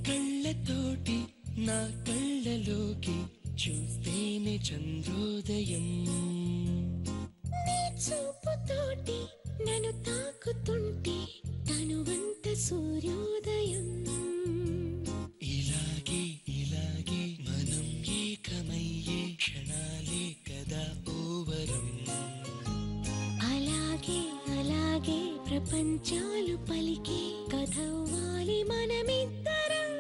కళ్ళతోటి నా కళ్ళలోకి చూస్తేనే చంద్రోదయం నీ చూపుతోటి నన్ను తాకుతుంటే తనువంత సూర్యోదయం ఇలాగే ఇలాగే మనం ఏకమయ్యే క్షణాలే కదా ఓవరం అలాగే అలాగే ప్రపంచాలు పలికే కథవ్వాలి మనమిద్దరం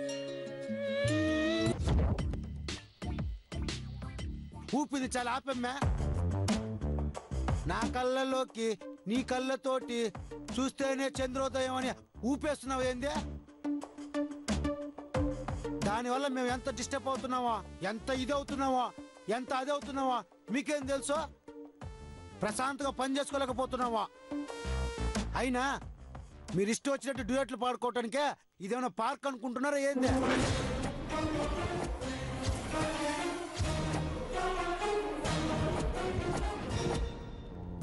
ఊపిరి చాలా ఆపమ్మా నా కళ్ళలోకి నీ కళ్ళతోటి చూస్తేనే చంద్రోదయం అని ఊపేస్తున్నావు ఏంది దానివల్ల మేము ఎంత డిస్టర్బ్ అవుతున్నావో ఎంత ఇది అవుతున్నావో ఎంత అది అవుతున్నావో మీకేం తెలుసు ప్రశాంతంగా పని చేసుకోలేకపోతున్నావా అయినా మీరు ఇష్టం వచ్చినట్టు డ్యూయెట్లు పాడుకోవటానికే ఇదేమైనా పార్క్ అనుకుంటున్నారా ఏంది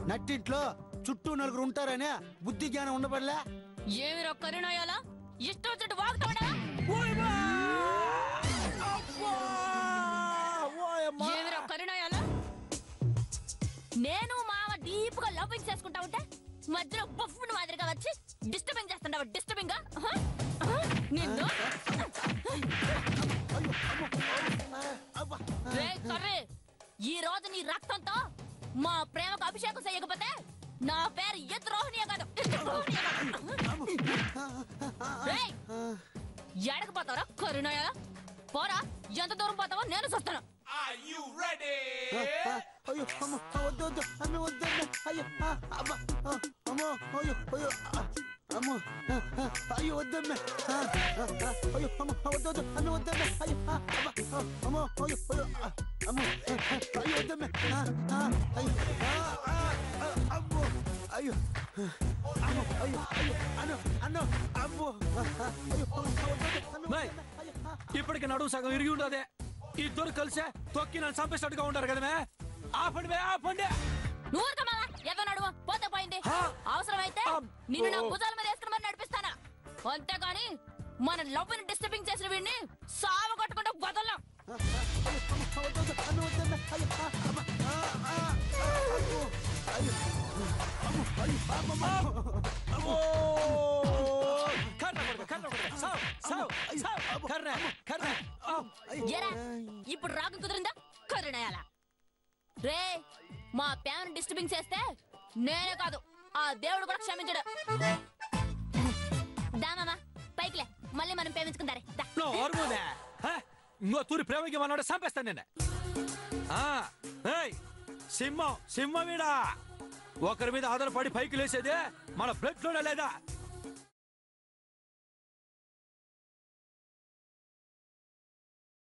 నట్టింట్లో చుట్టూ నలుగురు ఉంటారనే బుద్ధి జ్ఞానం ఉండబడలే ఏమిరా కరుణాయాలా ఇష్టం వచ్చినట్టు వాగుతావా ఏమిరా కరుణాయాలా నేను మామ డీప్ గా లవ్వింగ్ చేసుకుంటా ఉంటే మధ్యలో బఫ్ఫుని మాదిరిగా వచ్చి డిస్టర్బింగ్ చేస్తుంటావా డిస్టర్బింగ్ గా నిన్ను ఈ రోజు నీ రక్తంతో మా ప్రేమకు అభిషేకం చేయకపోతే నా పేరు ఎద్రోహనీయ కాదు ఎడకపోతారా కరుణాయ పోరా ఎంత దూరం పోతావో నేను చూస్తాను అయ్యో వద్దమ్మే అయ్యో వద్దు అమ్మ వద్దమ్మే అయ్యో అమ్మో అయ్యో అమ్మో అయ్యో వద్దమ్మే అమ్మో అయ్యో అమ్మో అయ్యో అయ్యో అన్నో అన్నో అమ్మో ఇప్పటికి నడువు సగం ఇరిగి ఉండదే ఇద్దరు కలిసే తొక్కి నన్ను చంపేసినట్టుగా ఉంటారు కదా ఆపండి ఆపండి ఏదో నడువ పోతే పోయింది అవసరమైతే నిన్ను నా భుజాల మీద వేసుకుని మరి నడిపిస్తానా అంతేగాని మన లవ్ ని డిస్టర్బింగ్ చేసిన వీడిని సావ కొట్టుకుంటూ వదలం ఇప్పుడు రాగం కుదిరిందా కరుణాయాల రే మా ప్యాన్ డిస్టర్బింగ్ చేస్తే నేనే కాదు ఆ దేవుడు కూడా క్షమించడు దామా పైకిలే మళ్ళీ మనం ప్రేమించుకుందారే ఇంకో తూరి ప్రేమకి మనోడు చంపేస్తాను నేను సింహం సింహం వీడా ఒకరి మీద ఆధారపడి పైకి లేసేదే మన బ్లడ్ లోనే లేదా